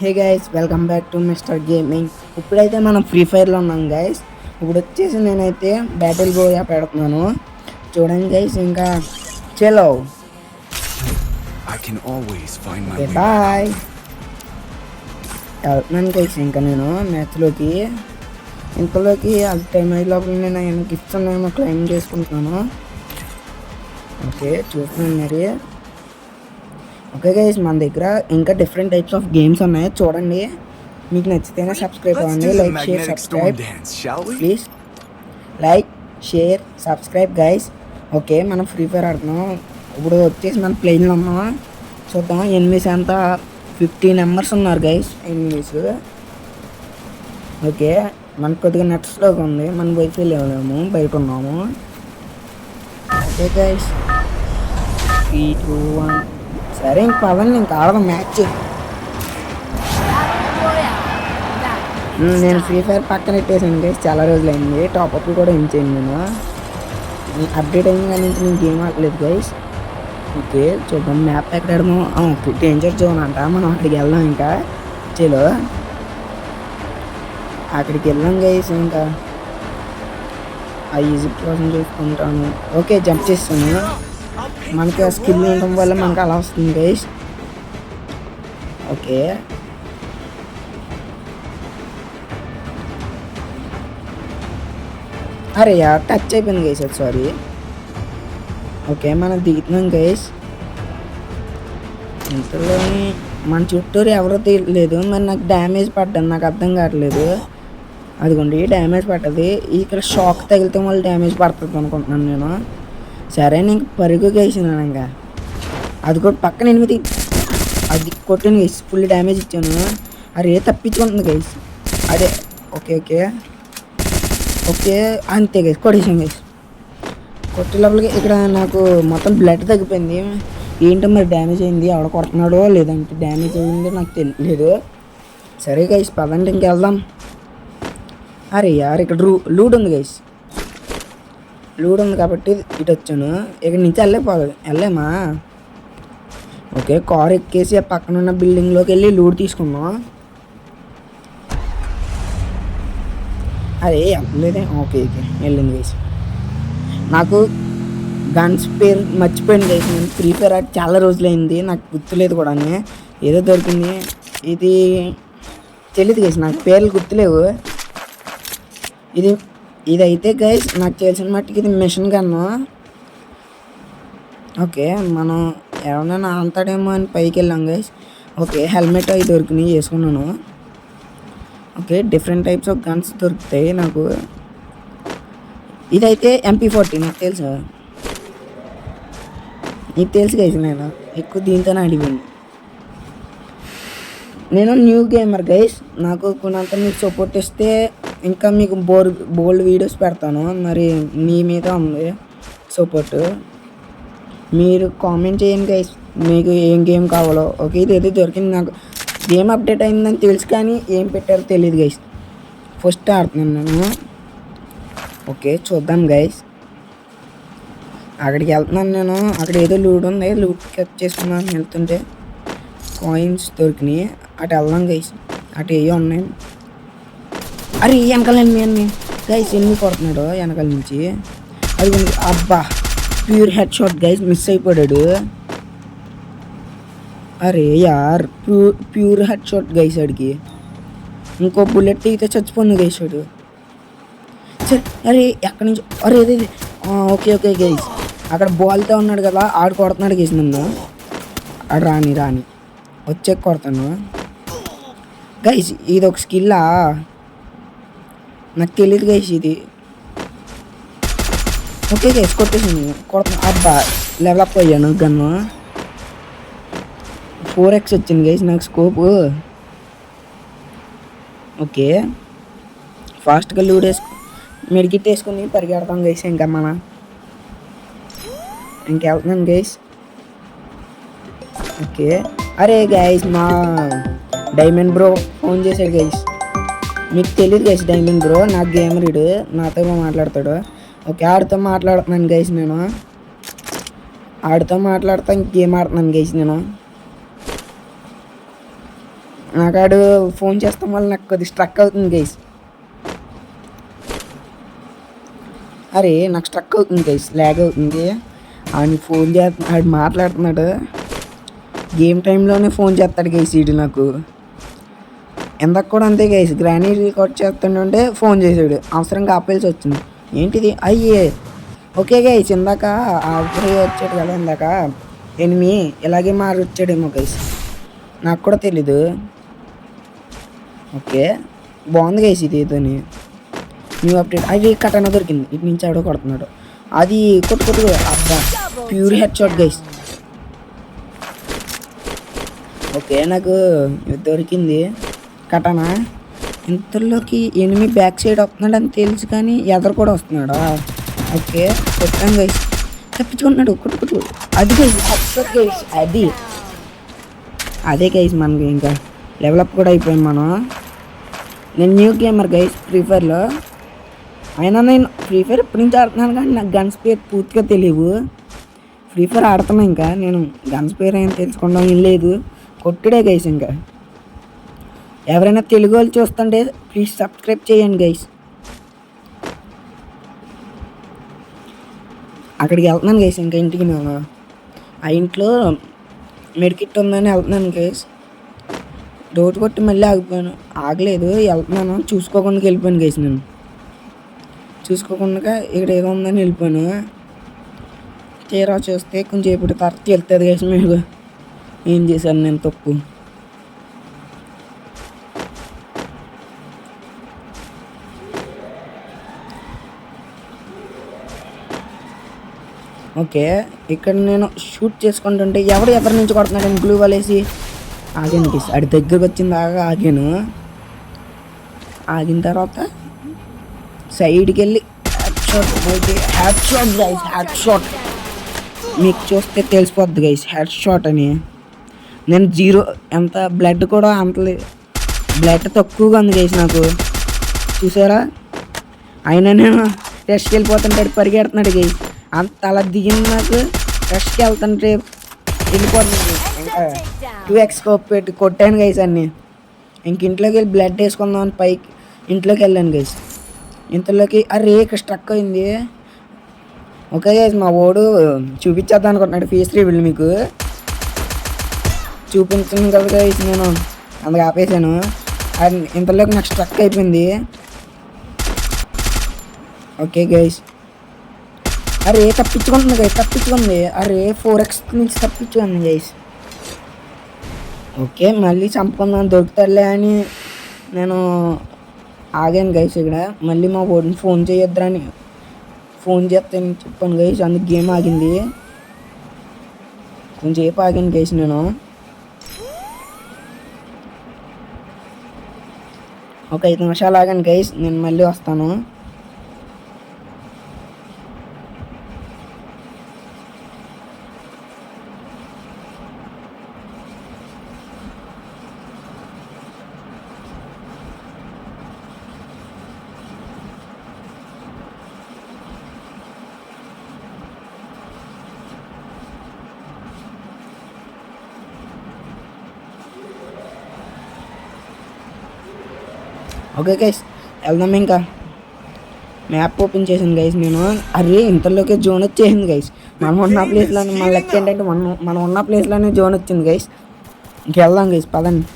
Hey guys, welcome back to mister gaming. ఇప్పుడైతే మనం free ఫైర్లో ఉన్నాం గైస్. ఇప్పుడు వచ్చేసి నేనైతే బ్యాటిల్ గోయా పెడుతున్నాను. చూడండి గైస్, ఇంకా చలో. Okay bye. వెళ్తున్నాను గైస్ ఇంకా నేను మ్యాచ్లోకి. ఇంతలోకి అది టైం అయ్యే లోపల నేను గిఫ్ట్స్ ఉన్నాయేమో క్లెయిమ్ చేసుకుంటున్నాను. ఓకే చూస్తున్నాను మరి. ఓకే గైస్, మన దగ్గర ఇంకా డిఫరెంట్ టైప్స్ ఆఫ్ గేమ్స్ ఉన్నాయి, చూడండి. మీకు నచ్చితేనే సబ్స్క్రైబ్ అవ్వండి. Like share subscribe please. Like share subscribe guys. Okay, మనం ఫ్రీ ఫైర్ ఆడుతున్నాం. ఇప్పుడు వచ్చేసి మన ప్లేన్లో ఉన్నాం. చూద్దాం. ఎనిమిస్ అంతా 50 మెంబర్స్ ఉన్నారు గైస్, ఎనిమిస్. ఓకే, మనకు కొద్దిగా నెట్ స్లోగా ఉంది, మనం వైఫై లేవలేము, బయట ఉన్నాము. Okay guys, 3, 2, 1. సరే ఇంక పదండి, ఇంక ఆడదాం మ్యాచ్. నేను ఫ్రీ ఫైర్ పక్కన పెట్టేసాను గైస్, చాలా రోజులు అయింది. టాప్అప్ కూడా ఏం చేయను నేను. అప్డేట్ అయిన కానీ నుంచి నేను గేమ్ ఆడలేదు గైస్. ఓకే చూద్దాం మ్యాప్ ఎక్కడ ఆడదాం. ఓకే, డేంజర్ జోన్ అంట, మనం అక్కడికి వెళ్దాం. ఇంకా చలో అక్కడికి వెళ్దాం గైస్. ఇంకా ఆ ఈజీ ప్రాసెస్ చూసుకుంటాను. ఓకే, జంప్ చేస్తాను. మనకి ఆ స్కిల్ ఉండడం వల్ల మనకు అలా వస్తుంది గైస్. ఓకే అరే యార్, టచ్ అయిపోయింది గైస్, అది సారీ. ఓకే, మనం దిగుతున్నాం గైస్. ఇంతలోని మన చుట్టూరు ఎవరో తెలియలేదు. మరి నాకు డ్యామేజ్ పడ్డాను, నాకు అర్థం కావట్లేదు. అదిగోండి డ్యామేజ్ పడ్డది. ఇక్కడ షాక్ తగిలితే వాళ్ళు డ్యామేజ్ పడుతుంది అనుకుంటున్నాను నేను. సరే నేను పరుగు వేసినాను. ఇంకా అది కూడా పక్కన 8 అది కొట్టాను గైస్, ఫుల్ డ్యామేజ్ ఇచ్చాను. అరే తప్పించుకుంటుంది గైస్, అదే. ఓకే ఓకే ఓకే అంతే గైస్, కొట్టేసాను గైస్. కొట్టే లోపలికి ఇక్కడ నాకు మొత్తం బ్లడ్ తగ్గిపోయింది. ఏంటో మరి డ్యామేజ్ అయింది, ఎవడ కొడుతున్నాడో లేదంటే డ్యామేజ్ అయిందో నాకు తెలియలేదు. సరే గైస్ పదండి ఇంకెళ్దాం. అరే యార్, ఇక్కడ లూడ్ ఉంది గైస్. లూడ్ ఉంది కాబట్టి ఇటు వచ్చాను. ఇక్కడ నుంచి వెళ్ళేమా. ఓకే, కార్ ఎక్కేసి ఆ పక్కన ఉన్న బిల్డింగ్లోకి వెళ్ళి లూడ్ తీసుకున్నాం. అరే లేదే. ఓకే ఓకే వెళ్ళింది గైస్. నాకు గన్స్ పేరు మర్చిపోయింది గైస్. నేను ఫ్రీ ఫైర్ ఆడి చాలా రోజులైంది, నాకు గుర్తులేదు కూడా. ఏదో దొరికింది, ఇది తెలియదు గైస్, నాకు పేర్లు గుర్తులేవు. ఇదైతే గైస్ నాకు తెలిసిన మట్టుకి ఇది మిషన్ గన్ను. ఓకే, మనం ఎవరైనా అంతాడేమో అని పైకి వెళ్ళాం గైస్. ఓకే, హెల్మెట్ అవి దొరికినాయి, వేసుకున్నాను. Okay, different types of guns దొరుకుతాయి నాకు. ఇదైతే MP40 నాకు తెలుసు. నీకు తెలుసు గైస్, నేను ఎక్కువ దీంతోనే అడిగాను. నేను న్యూ గేమర్ గైస్, నాకు కొన్నంత మీకు సపోర్ట్ ఇస్తే ఇంకా మీకు బోల్డ్ వీడియోస్ పెడతాను. మరి మీ మీద ఉంది సపోర్ట్. మీరు కామెంట్ చేయండి గైస్, మీకు ఏం గేమ్ కావాలో. ఓకే, ఇదైతే దొరికింది నాకు. గేమ్ అప్డేట్ అయిందని తెలుసు కానీ ఏం పెట్టారో తెలియదు గైస్, ఫస్ట్ ఆడుతున్నాను నేను. ఓకే చూద్దాం గైస్. అక్కడికి వెళ్తున్నాను నేను. అక్కడ ఏదో లూట్ ఉంది, లూట్ కట్ చేసుకున్నాను. వెళ్తుంటే కాయిన్స్ దొరికినాయి, అటు వెళ్దాం గైస్. అటు ఏవో ఉన్నాయి. అరే వెనకాల ఎన్ని గైస్, ఎన్ని కొడుతున్నాడు వెనకాల నుంచి. అది అబ్బా, pure head shot guys, miss అయిపోయాడు. అరే యార్, ప్యూర్ హెడ్ షాట్ గైస్. అడిగి ఇంకో బుల్లెట్ తీగితే చచ్చిపోయింది గైస్ వాడు. సరే అరే ఎక్కడి నుంచి, అరే అదే. ఓకే ఓకే గైస్, అక్కడ బాల్తో ఉన్నాడు కదా, ఆడు కొడుతున్నాడు గైస్ నన్ను. ఆడు రాని వచ్చే కొడతాను గైస్. ఇది ఒక స్కిల్లా, నాకు తెలియదు గైస్ ఇది. ఓకే గైస్, కొట్టేసింది, కొడుతున్నా. అబ్బా, లెవెలప్ అయ్యాను. గన్ను 4x వచ్చింది గైస్ నాకు స్కోప్. ఓకే, ఫాస్ట్గా లూడ్ మెడికిట్ వేసుకుని పరిగెడతాం గైస్. ఇంకా ఇంకెళ్తున్నాను గైస్. ఓకే, అరే గైస్, మా డైమండ్ బ్రో ఫోన్ చేశాడు గైస్. మీకు తెలియదు గైస్, డైమండ్ బ్రో నాకు గేమ్ రీడు, నాతో మాట్లాడతాడు. ఓకే, ఆడితో మాట్లాడుతున్నాను గైస్ నేను. ఆడితో మాట్లాడుతా గేమ్ ఆడుతున్నాను గైస్ నేను. నాకాడు ఫోన్ చేస్తాం వల్ల నాకు కొద్దిగా స్ట్రక్ అవుతుంది గైస్. అరే నాకు స్ట్రక్ అవుతుంది గైస్, ల్యాగ్ అవుతుంది. ఆయన ఫోన్ చేస్తా, ఆడు మాట్లాడుతున్నాడు గేమ్ టైంలోనే ఫోన్ చేస్తాడు గైస్ వీడు నాకు. ఎందాక కూడా అంతే గైస్, గ్రానీ రికార్డ్ చేస్తుంటే ఫోన్ చేసాడు, అవసరంగా ఆపేసి వచ్చింది. ఏంటిది అయ్యే. ఓకే గైస్, ఇందాక ఆపరే వచ్చాడు కదా ఇందాక ఎనిమి, ఇలాగే మారి వచ్చాడేమో గైస్, నాకు కూడా తెలీదు. ఓకే బాగుంది గైస్ ఇది ఏదోని న్యూ అప్డేట్. అది కటన దొరికింది, ఇటు నుంచి ఆవిడ కొడుతున్నాడు. అది కొట్టు అబ్బా, pure head shot guys. Okay నాకు దొరికింది కటన. ఇంతలోకి ఎనిమి బ్యాక్ సైడ్ వస్తున్నాడు అని తెలుసు కానీ ఎదరు కూడా వస్తున్నాడా. ఓకే కొట్టాను గైస్, తప్పించుకుంటున్నాడు. కొట్టు అది గైస్ హెడ్ షాట్ గైస్. అదే గైస్ మనకి ఇంకా డెవలప్ కూడా అయిపోయాం మనం. నేను న్యూ గేమర్ గైస్ ఫ్రీ ఫైర్లో. అయినా నేను ఫ్రీ ఫైర్ ఇప్పటి నుంచి ఆడుతున్నాను కానీ నాకు గన్స్ పేరు పూర్తిగా తెలియవు. ఫ్రీ ఫైర్ ఆడుతున్నా, ఇంకా నేను గన్స్ పేరు ఏం తెలుసుకోవడం ఏం లేదు, కొట్టుడే గైస్. ఇంకా ఎవరైనా తెలుగు వాళ్ళు చూస్తుంటే ప్లీజ్ సబ్స్క్రైబ్ చేయండి గైస్. అక్కడికి వెళ్తున్నాను గైస్, ఇంకా ఇంటికి నేను ఆ ఇంట్లో మెడికిట్ ఉందని వెళ్తున్నాను గైస్. డోర్ కొట్టి మళ్ళీ ఆగిపోయాను, ఆగలేదు, వెళ్తున్నాను చూసుకోకుండా వెళ్ళిపోయాను గైస్. నేను చూసుకోకుండా ఇక్కడ ఏదో ఉందని వెళ్ళిపోయాను. తీరా చూస్తే కొంచెం ఇప్పుడు తర్వాత వెళ్తుంది గైస్ మీరు ఏం చేశాను నేను తప్పు. ఓకే ఇక్కడ నేను షూట్ చేసుకుంటుంటే ఎవరి నుంచి కొడుతున్నాడు గ్లూ వలేసి ఆగాను గైస్. ఆడి దగ్గరకు వచ్చింది ఆగాను. ఆగిన తర్వాత సైడ్కి వెళ్ళి head shot guys, head shot. మీకు చూస్తే తెలిసిపోద్ది గైస్ హెడ్ షాట్ అని. నేను జీరో, ఎంత బ్లడ్ కూడా అంత బ్లడ్ తక్కువగా ఉంది గైస్ నాకు, చూసారా. అయినా నేను టెస్ట్కి వెళ్ళిపోతుంటాడు, పరిగెడుతున్నాడు గైస్. అంత అలా దిగింది నాకు, టెస్ట్కి వెళ్తుంటే వెళ్ళిపోతుంది. ఇంకా 2x స్కోప్ పెట్టి కొట్టాను గైస్ అన్నీ. ఇంక ఇంట్లోకి వెళ్ళి బ్లడ్ వేసుకుందాం అని పైకి ఇంట్లోకి వెళ్ళాను గైస్. ఇంతలోకి అరే ఇక్కడ స్ట్రక్ అయింది. ఓకే గైస్ మా ఓడు చూపించేద్దాం అనుకుంటున్నాడు ఫేస్ రివీల్, మీకు చూపించాను కదా గైస్, నేను అందుకు ఆపేసాను. ఇంతలోకి నాకు స్ట్రక్ అయిపోయింది. ఓకే గైస్, అరే తప్పించుకుంటుంది గైస్, తప్పించుకుంది. అరే 4x నుంచి తప్పించుకుంది గైస్. ఓకే మళ్ళీ చంపుకుందాం దొరుకుతాడులే అని నేను ఆగాను గైస్. ఇక్కడ మళ్ళీ మా ఓడిని ఫోన్ చేయొద్దని ఫోన్ చేస్తాను చెప్పాను గైస్, అందుకు గేమ్ ఆగింది. కొంచెంసేపు ఆగాను గైస్ నేను. ఒక 5 నిమిషాలు ఆగాను గైస్, నేను మళ్ళీ వస్తాను. ఓకే గైస్ వెళ్దాం. ఇంకా మ్యాప్ ఓపెన్ చేసాను గైస్ నేను. అరే ఇంతలోకే జోన్ వచ్చేసింది గైస్. మనం ఉన్న ప్లేస్లోనే మన లెక్క ఏంటంటే మనం ఉన్న ప్లేస్లోనే జోన్ వచ్చింది గైస్. ఇంకెళ్దాం గైస్ పదండి.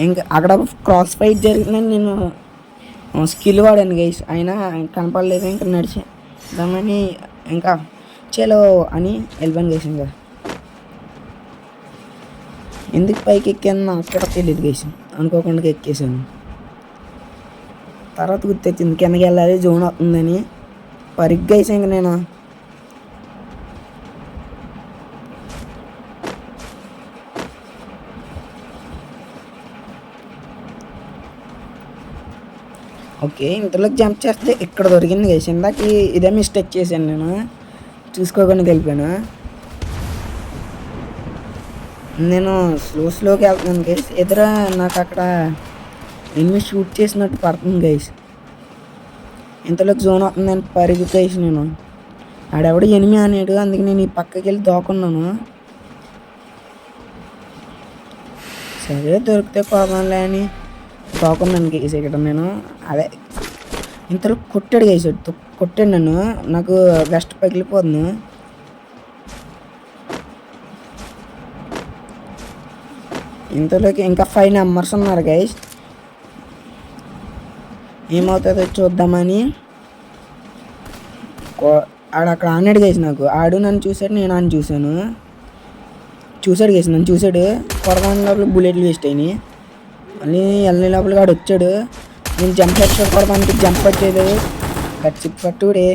ఇంకా అక్కడ క్రాస్ ఫైట్ జరిగిందని నేను స్కిల్ వాడాను గైస్, అయినా కనపడలేదు. ఇంకా నడిచేద్దామని ఇంకా చలో అని వెళ్ళిపోయాను గైస్. ఇంకా ఎందుకు పైకి ఎక్కాను నాకు కూడా తెలియదు గైస్, అనుకోకుండా ఎక్కేసాను. తర్వాత గుర్తొచ్చింది కిందకి వెళ్ళాలి జోన్ అవుతుందని, పరిగ్గా వేసాను ఇంక నేను. ఓకే ఇంతలోకి జంప్ చేస్తే ఇక్కడ దొరికింది గైస్. ఇందాక ఇదే మిస్టేక్ చేశాను నేను, చూసుకోకుండా వెళ్ళిపోయాను. నేను స్లోగా వెళ్తున్నాను గైస్. ఎదురా నాకు అక్కడ ఎనిమిది షూట్ చేసినట్టు పడుతుంది గైస్. ఇంతలోకి జోన్ అవుతుందని పరిగి గైస్ నేను. ఆడెవడో ఎనిమి అనేడు, అందుకే నేను ఈ పక్కకి వెళ్ళి దాక్కున్నాను. సరే దొరికితే కొడదాంలే అని తోకున్నాను గేసి ఇక్కడ నేను. అదే ఇంతలో కొట్టాడు గేసాడు, కొట్టాడు నన్ను, నాకు వెస్ట్ పగిలిపోతుంది. ఇంతలోకి ఇంకా 5 మెంబర్స్ ఉన్నారు గైస్. ఏమవుతుందో చూద్దామని ఆడు అక్కడ ఆనాడు గేసి నాకు. ఆడు నన్ను చూశాడు, నేను ఆయన చూశాడు గేసి నన్ను చూశాడు. కొడదాని లోపల బుల్లెట్లు వేస్ట్ అయినాయి. మళ్ళీ వెళ్ళే లోపలికి ఆడు వచ్చాడు. నేను జంప్ హెడ్ షాట్ కొడదానికి జంప్ వచ్చేది. ఖర్చు పట్టుడే